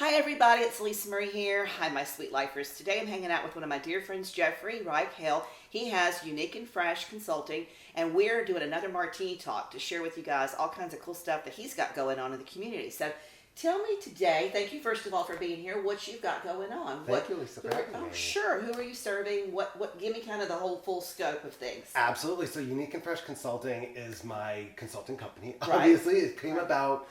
Hi everybody, it's Alisamurray here. Hi my sweet lifers. Today I'm hanging out with one of my dear friends, Jeffrey Reich-Hale. He has Unique and Fresh Consulting, and we're doing another Martini Talk to share with you guys all kinds of cool stuff that he's got going on in the community. So tell me today, thank you first of all for being here, what you've got going on. Thank you, Alisa, for having me. Oh sure, who are you serving? Give me kind of the whole full scope of things. Absolutely. So Unique and Fresh Consulting is my consulting company. Right. Obviously, it came about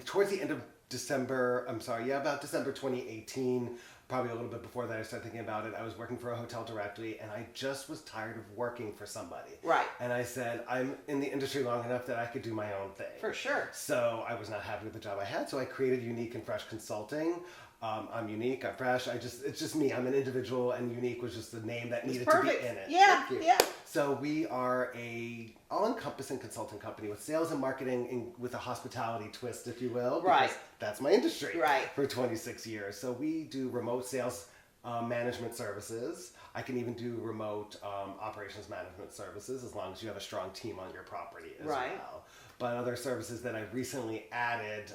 towards the end of about December 2018, probably a little bit before that I started thinking about it. I was working for a hotel directory and I just was tired of working for somebody. Right. And I said, I'm in the industry long enough that I could do my own thing. For sure. So I was not happy with the job I had, so I created Unique and Fresh Consulting. I'm unique, I'm fresh, it's just me. I'm an individual, and Unique was just the name that needed to be in it. Yeah, yeah. So we are a all-encompassing consulting company with sales and marketing with a hospitality twist, if you will. Right. Because that's my industry. Right. For 26 years. So we do remote sales management services. I can even do remote operations management services as long as you have a strong team on your property as well. But other services that I've recently added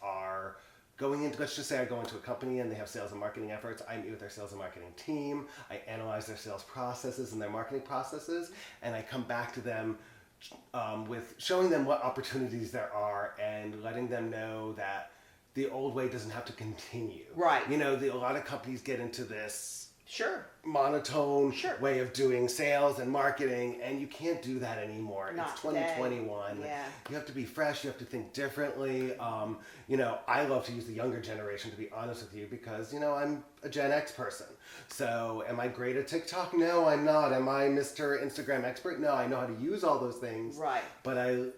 are going into, let's just say I go into a company and they have sales and marketing efforts. I meet with their sales and marketing team. I analyze their sales processes and their marketing processes, and I come back to them with showing them what opportunities there are and letting them know that the old way doesn't have to continue. Right. You know, a lot of companies get into this monotone way of doing sales and marketing, and you can't do that anymore. Not it's 2021. Yeah. You have to be fresh. You have to think differently. I love to use the younger generation, to be honest with you, because, I'm a Gen X person. So am I great at TikTok? No, I'm not. Am I Mr. Instagram expert? No, I know how to use all those things. Right. But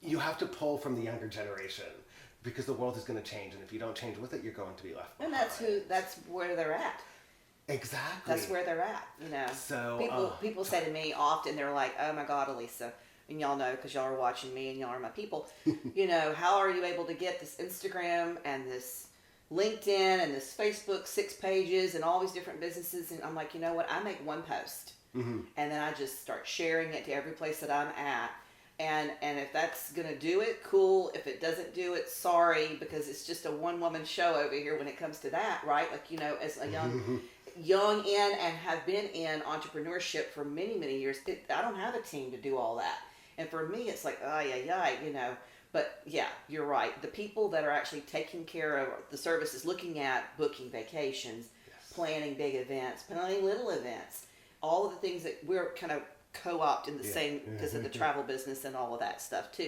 you have to pull from the younger generation, because the world is going to change, and if you don't change with it, you're going to be left behind. And that's where they're at. Exactly. That's where they're at, So people say to me often, they're like, "Oh my God, Alisa," and y'all know because y'all are watching me and y'all are my people. How are you able to get this Instagram and this LinkedIn and this Facebook 6 pages and all these different businesses? And I'm like, you know what? I make one post, and then I just start sharing it to every place that I'm at. And if that's going to do it, cool. If it doesn't do it, sorry, because it's just a one-woman show over here when it comes to that, right? Like, as a young in and have been in entrepreneurship for many, many years, I don't have a team to do all that. And for me, it's like, But yeah, you're right. The people that are actually taking care of the services, looking at booking vacations, planning big events, planning little events, all of the things that we're kind of co-opt in the same, because of the travel business and all of that stuff too.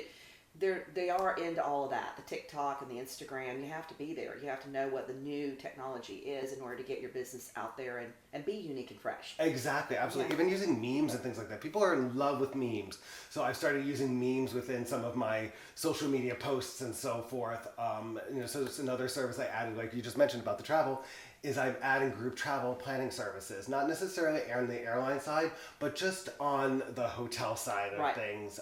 They are into all of that, the TikTok and the Instagram. You have to be there. You have to know what the new technology is in order to get your business out there and be unique and fresh. Exactly, absolutely. Yeah. Even using memes and things like that. People are in love with memes. So I've started using memes within some of my social media posts and so forth. So it's another service I added, like you just mentioned about the travel, is I'm adding group travel planning services. Not necessarily on the airline side, but just on the hotel side of things.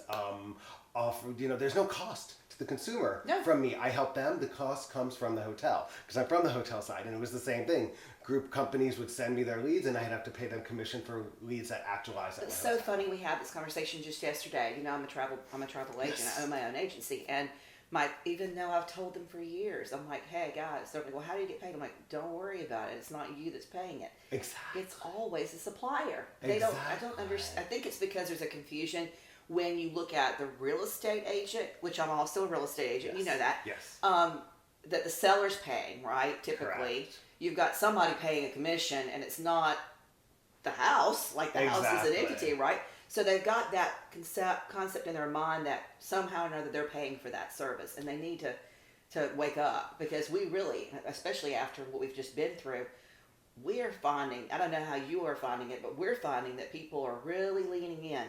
There's no cost to the consumer from me. I help them. The cost comes from the hotel, because I'm from the hotel side, and it was the same thing. Group companies would send me their leads, and I'd have to pay them commission for leads that actualize at It's my so hotel. funny. We had this conversation just yesterday. I'm a travel agent. Yes. I own my own agency, and even though I've told them for years, I'm like, hey guys, they're like, well, how do you get paid? I'm like, don't worry about it. It's not you that's paying it. Exactly. It's always a supplier. Exactly. I don't understand. I think it's because there's a confusion when you look at the real estate agent, which I'm also a real estate agent. Yes. You know that. Yes. That the seller's paying, right? Typically, Correct. You've got somebody paying a commission, and it's not the house. Like the house is an entity, right? So they've got that concept in their mind that somehow or another they're paying for that service, and they need to wake up, because we really, especially after what we've just been through, we're finding, I don't know how you are finding it, but we're finding that people are really leaning in,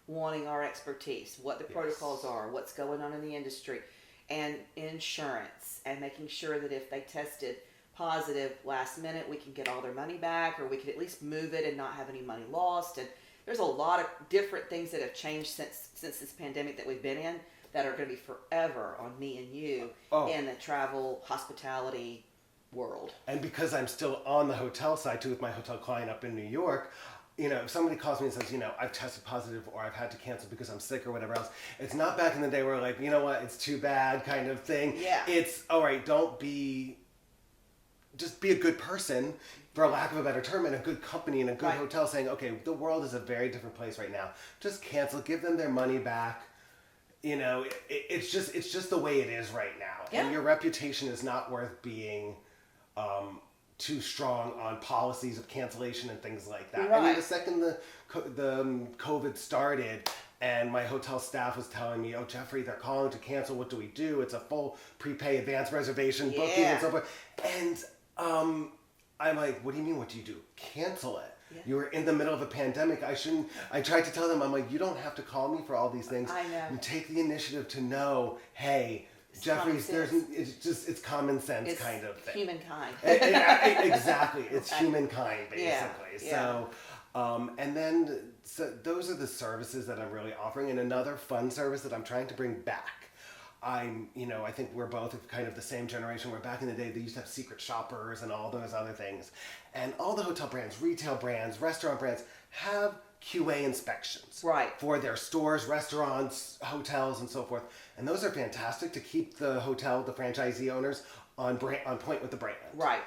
wanting our expertise, what the protocols are, what's going on in the industry, and insurance, and making sure that if they tested positive last minute, we can get all their money back, or we can at least move it and not have any money lost. And there's a lot of different things that have changed since this pandemic that we've been in that are going to be forever on me and you in the travel, hospitality world. And because I'm still on the hotel side too, with my hotel client up in New York, if somebody calls me and says, I've tested positive or I've had to cancel because I'm sick or whatever else, it's not back in the day where like, you know what, it's too bad kind of thing. Yeah. It's, all right, just be a good person, for lack of a better term, and a good company and a good hotel saying, okay, the world is a very different place right now. Just cancel, give them their money back. It's just the way it is right now. Yeah. And your reputation is not worth being too strong on policies of cancellation and things like that. Right. I mean, the second the COVID started and my hotel staff was telling me, oh, Jeffrey, they're calling to cancel. What do we do? It's a full prepay advance reservation booking and so forth. And I'm like, what do you mean? What do you do? Cancel it. Yeah. You were in the middle of a pandemic. I tried to tell them, I'm like, you don't have to call me for all these things. I know. You take the initiative to know, hey, Jeffrey, it's common sense kind of thing. Humankind. Exactly. It's humankind, basically. Yeah. So, and then those are the services that I'm really offering. And another fun service that I'm trying to bring back. I think we're both kind of the same generation where back in the day they used to have secret shoppers and all those other things. And all the hotel brands, retail brands, restaurant brands have QA inspections. Right. For their stores, restaurants, hotels, and so forth. And those are fantastic to keep the hotel, the franchisee owners on point with the brand. Right.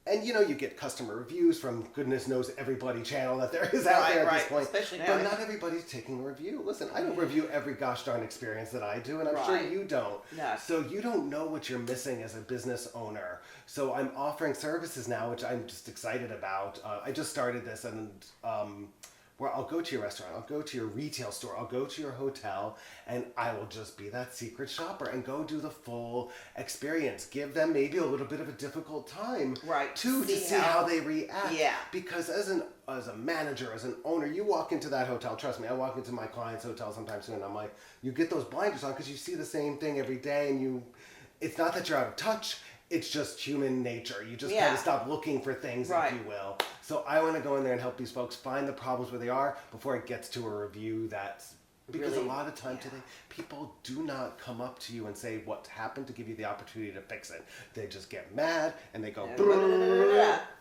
And you get customer reviews from goodness knows every bloody channel that there is out there at this point. Especially now. But not everybody's taking a review. Listen, I don't review every gosh darn experience that I do, and I'm sure you don't. No. So you don't know what you're missing as a business owner. So I'm offering services now, which I'm just excited about. I just started this, and where I'll go to your restaurant, I'll go to your retail store, I'll go to your hotel, and I will just be that secret shopper and go do the full experience. Give them maybe a little bit of a difficult time, to see how they react. Yeah. Because as a manager, as an owner, you walk into that hotel. Trust me, I walk into my client's hotel sometimes soon, and I'm like, you get those blinders on because you see the same thing every day, and it's not that you're out of touch. It's just human nature. You just kind of stop looking for things, if you will. So I want to go in there and help these folks find the problems where they are before it gets to a review because really, a lot of time today, people do not come up to you and say what happened to give you the opportunity to fix it. They just get mad and they go,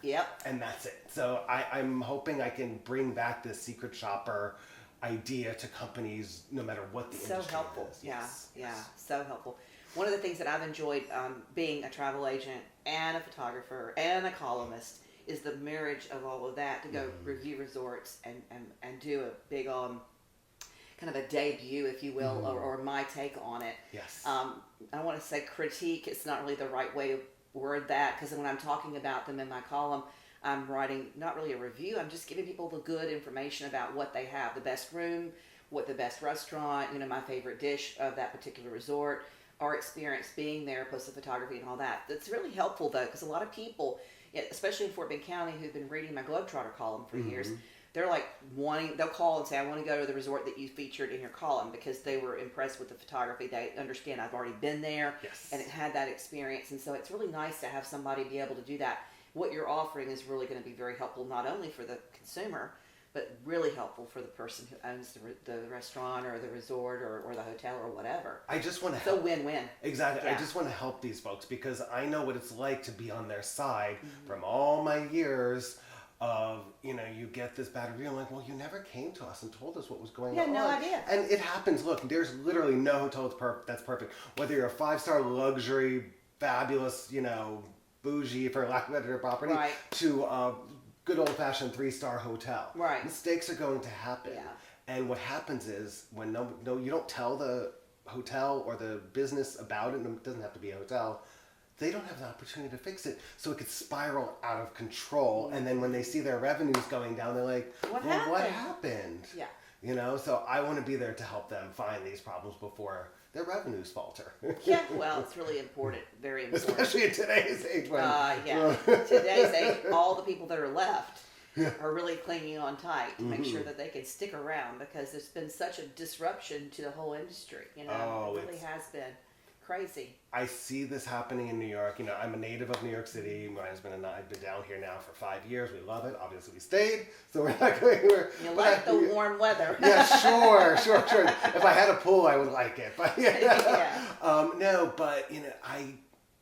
yep, and that's it. So I'm hoping I can bring back this secret shopper idea to companies no matter what the industry is. So helpful. Yeah, so helpful. One of the things that I've enjoyed being a travel agent and a photographer and a columnist is the marriage of all of that to go review resorts and do a big kind of a debut, if you will, or my take on it. Yes. I want to say critique. It's not really the right way to word that, because when I'm talking about them in my column, I'm writing not really a review. I'm just giving people the good information about what they have, the best room, what the best restaurant, my favorite dish of that particular resort, our experience being there, plus the photography and all that. That's really helpful, though, because a lot of people, especially in Fort Bend County, who've been reading my Globetrotter column for years, they're like they'll call and say, I want to go to the resort that you featured in your column, because they were impressed with the photography. They understand I've already been there and it had that experience. And so it's really nice to have somebody be able to do that. What you're offering is really going to be very helpful, not only for the consumer, but really helpful for the person who owns the restaurant or the resort or the hotel or whatever. I just want to help. It's a win-win. Exactly. Yeah. I just want to help these folks because I know what it's like to be on their side from all my years of, you get this bad review. I'm like, well, you never came to us and told us what was going on. Yeah, no idea. And it happens. Look, there's literally no hotel that's perfect. Whether you're a 5-star luxury, fabulous, bougie, for lack of a better property, to good old-fashioned 3-star hotel. Right. Mistakes are going to happen. Yeah. And what happens is when you don't tell the hotel or the business about it, and it doesn't have to be a hotel, they don't have the opportunity to fix it. So it could spiral out of control. And then when they see their revenues going down, they're like, what happened? Yeah. So I want to be there to help them find these problems before their revenues falter. Yeah, well, it's really important, very important. Especially in today's age. Today's age, all the people that are left are really clinging on tight to make sure that they can stick around, because there's been such a disruption to the whole industry. It really has been crazy. I see this happening in New York. I'm a native of New York City. My husband and I have been down here now for 5 years. We love it. Obviously, we stayed, so we're not going anywhere. You like the warm weather. Yeah, sure. If I had a pool, I would like it. But I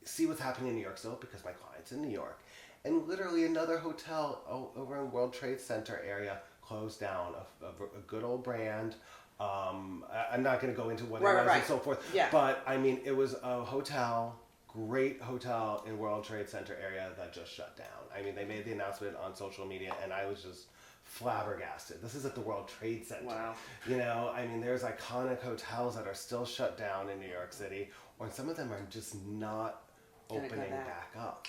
see what's happening in New York still because my client's in New York. and literally another hotel over in World Trade Center area closed down. A good old brand. I'm not going to go into what it was and so forth. Yeah. But I mean, it was a hotel, great hotel in World Trade Center area that just shut down. I mean, they made the announcement on social media, and I was just flabbergasted. This is at the World Trade Center. Wow. You know, I mean, there's iconic hotels that are still shut down in New York City, or some of them are just not opening back up.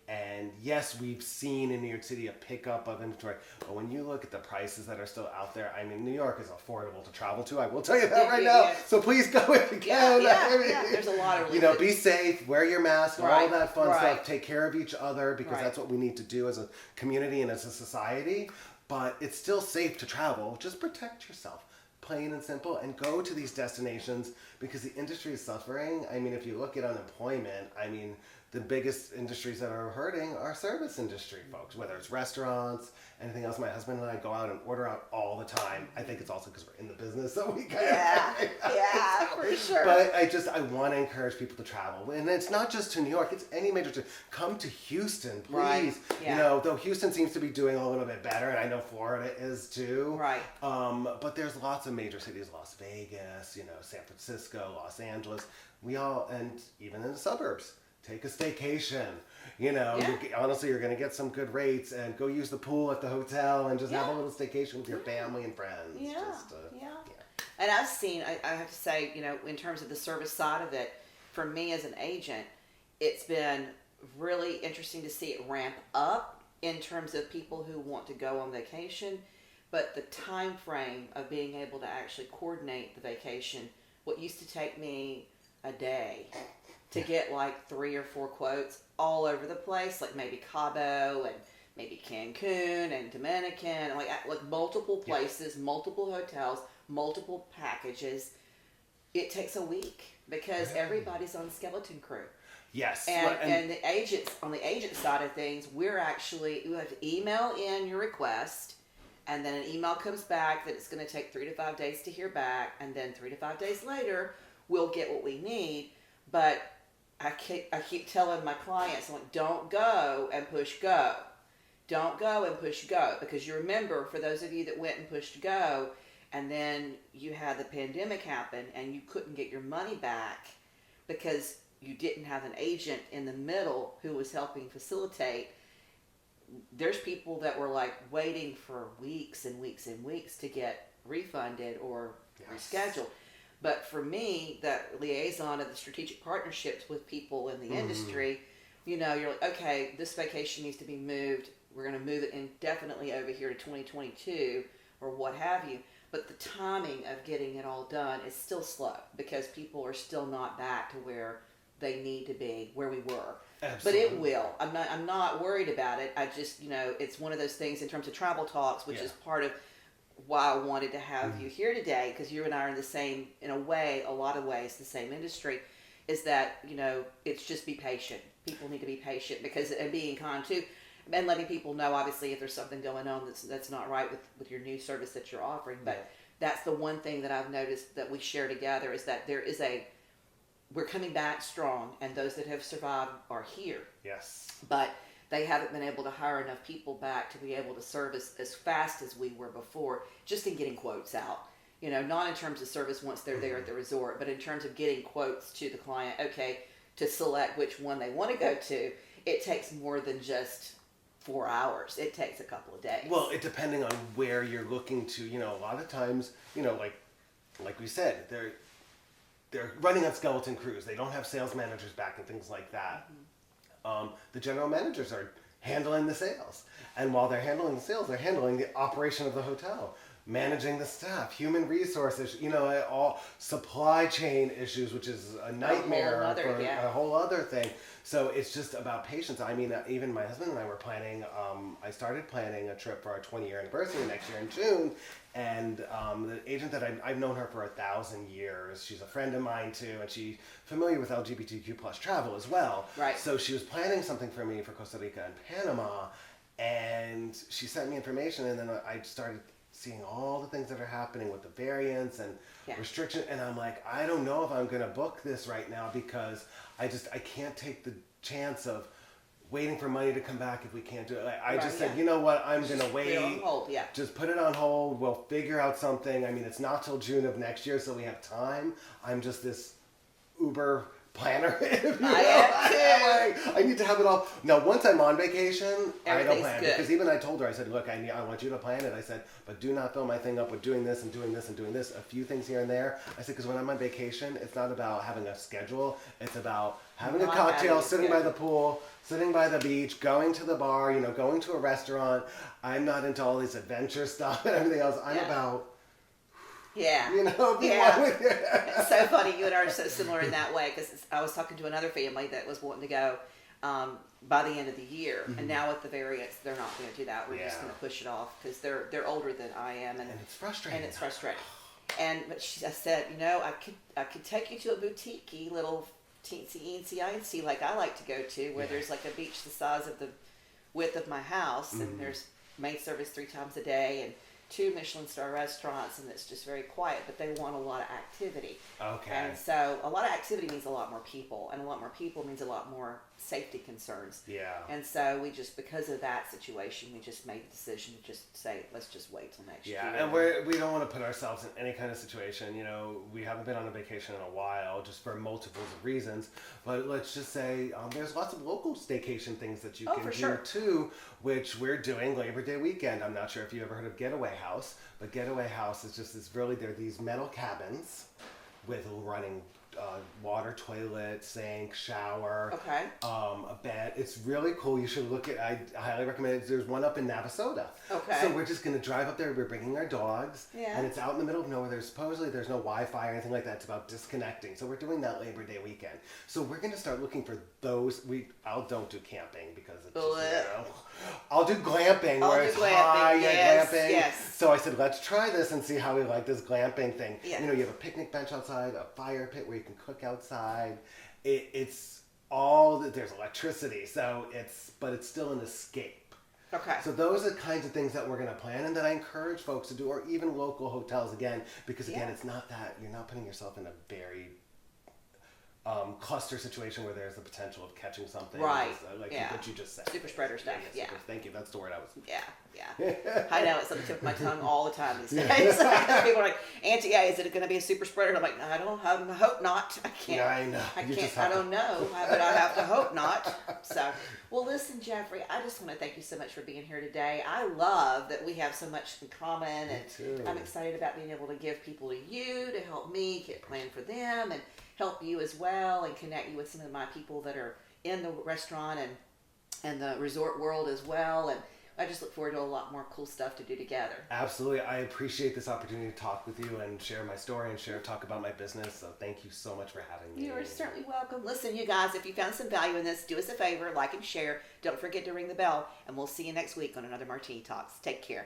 And yes, we've seen in New York City a pickup of inventory, but when you look at the prices that are still out there, I mean, New York is affordable to travel to. I will tell you that now. So please go if you can. Yeah. There's a lot of be safe, wear your mask, all of that fun stuff. Take care of each other because that's what we need to do as a community and as a society. But it's still safe to travel. Just protect yourself. Plain and simple, and go to these destinations because the industry is suffering. I mean, if you look at unemployment, I mean, the biggest industries that are hurting are service industry folks, whether it's restaurants, anything else. My husband and I go out and order out all the time. I think it's also because we're in the business, so we kind of for sure. But I want to encourage people to travel, and it's not just to New York; it's any major city. Come to Houston, please. Right. Yeah. You know, though Houston seems to be doing a little bit better, and I know Florida is too. Right. But there's lots of major cities: Las Vegas, San Francisco, Los Angeles. And even in the suburbs. Take a staycation, honestly, you're going to get some good rates and go use the pool at the hotel and just have a little staycation with your family and friends. And I've seen, I have to say, in terms of the service side of it, for me as an agent, it's been really interesting to see it ramp up in terms of people who want to go on vacation, but the time frame of being able to actually coordinate the vacation, what used to take me a day to get like 3 or 4 quotes all over the place, like maybe Cabo and maybe Cancun and Dominican, and like multiple places, multiple hotels, multiple packages. It takes a week because everybody's on skeleton crew. Yes. And the agents, on the agent side of things, you have to email in your request, and then an email comes back that it's going to take 3 to 5 days to hear back, and then 3 to 5 days later, we'll get what we need. But I keep telling my clients, I'm like, don't go and push go. Don't go and push go. Because you remember, for those of you that went and pushed go, and then you had the pandemic happen, and you couldn't get your money back because you didn't have an agent in the middle who was helping facilitate. There's people that were like waiting for weeks and weeks and weeks to get refunded or rescheduled. But for me, that liaison of the strategic partnerships with people in the industry, you're like, okay, this vacation needs to be moved. We're going to move it indefinitely over here to 2022 or what have you. But the timing of getting it all done is still slow because people are still not back to where they need to be, where we were. Absolutely. But it will. I'm not worried about it. I just, it's one of those things in terms of travel talks, which is part of why I wanted to have you here today, because you and I are in the same, in a way, a lot of ways, the same industry, is that, it's just be patient. People need to be patient and being kind too, and letting people know, obviously, if there's something going on that's not right with your new service that you're offering. But that's the one thing that I've noticed that we share together is that we're coming back strong, and those that have survived are here. Yes. But they haven't been able to hire enough people back to be able to service as fast as we were before, just in getting quotes out. Not in terms of service once they're there at the resort, but in terms of getting quotes to the client, to select which one they want to go to. It takes more than just 4 hours. It takes a couple of days. Well, depending on where you're looking to, a lot of times, like we said, they're running on skeleton crews. They don't have sales managers back and things like that. The general managers are handling the sales. And while they're handling the sales, they're handling the operation of the hotel, managing the staff, human resources, all supply chain issues, which is a nightmare a whole other thing. So it's just about patience. I mean, even my husband and I were planning, I started planning a trip for our 20-year anniversary next year in June. And the agent that I've known her for 1,000 years, she's a friend of mine too, and she's familiar with LGBTQ plus travel as well. Right. So she was planning something for me for Costa Rica and Panama, and she sent me information, and then I started seeing all the things that are happening with the variants and restriction, and I'm like, I don't know if I'm going to book this right now because I can't take the chance of waiting for money to come back if we can't do it. Like, I Right, just yeah. said, you know what, I'm going to Put wait. it on hold, yeah. Just put it on hold. We'll figure out something. I mean, it's not till June of next year, so we have time. I'm just this Uber planner. If you know. I am too. I need to have it all. Now, once I'm on vacation, I don't Everything's plan. good. Because even I told her, I said, look, I want you to plan it. I said, but do not fill my thing up with doing this and doing this and doing this. A few things here and there. I said, because when I'm on vacation, it's not about having a schedule. It's about having a Not cocktail, having a sitting by schedule. the pool, sitting by the beach, going to the bar, going to a restaurant. I'm not into all this adventure stuff and everything else. I'm Yeah. about, Yeah. be Yeah. one with you. It's so funny. You and I are so similar in that way because I was talking to another family that was wanting to go by the end of the year, and now with the variants, they're not going to do that. We're just Yeah. going to push it off because they're older than I am, And it's frustrating. and it's frustrating. But I said, I could take you to a boutique little teensy like I like to go to, where there's like a beach the size of the width of my house, and there's maid service 3 times a day, and 2 Michelin star restaurants, and it's just very quiet, but they want a lot of activity. Okay. And so a lot of activity means a lot more people, and a lot more people means a lot more safety concerns. Yeah. And so we just, because of that situation, we just made the decision to just say, let's just wait till next year. Yeah, and we don't want to put ourselves in any kind of situation. We haven't been on a vacation in a while, just for multiples of reasons. But let's just say there's lots of local staycation things that you can for do sure. too, which we're doing Labor Day weekend. I'm not sure if you ever heard of Getaway House, but Getaway House is just they're these metal cabins with running water, toilet, sink, shower, Okay. a bed. It's really cool. You should look at. I highly recommend it. There's one up in Navasota. Okay. So we're just gonna drive up there. We're bringing our dogs, Yeah. and it's out in the middle of nowhere. There's no Wi-Fi or anything like that. It's about disconnecting. So we're doing that Labor Day weekend. So we're gonna start looking for those. Don't do camping because it's just, I'll do glamping I'll where do it's glamping, high, yes, glamping. yes. So I said, let's try this and see how we like this glamping thing. Yeah. You have a picnic bench outside, a fire pit where you can cook outside. It's all that there's electricity, but it's still an escape. Okay. So those are the kinds of things that we're going to plan and that I encourage folks to do, or even local hotels again, because again, it's not that you're not putting yourself in a very cluster situation where there's the potential of catching something. Right. Like Yeah. what you just said. Super spreader stuff. Yeah. Thank you. That's the word I was. Yeah. I know, it's on the tip of my tongue all the time these days. People are like, Auntie A, is it going to be a super spreader? And I'm like, no, I hope not. I can't. Yeah, I know. I don't know, but I have to hope not. So, well, listen, Jeffrey, I just want to thank you so much for being here today. I love that we have so much in common, and too. I'm excited about being able to give people to you to help me get planned for them and help you as well, and connect you with some of my people that are in the restaurant and the resort world as well. And I just look forward to a lot more cool stuff to do together. Absolutely. I appreciate this opportunity to talk with you and share my story and talk about my business. So thank you so much for having me. You are certainly welcome. Listen, you guys, if you found some value in this, do us a favor, like and share. Don't forget to ring the bell, and we'll see you next week on another Martini Talks. Take care.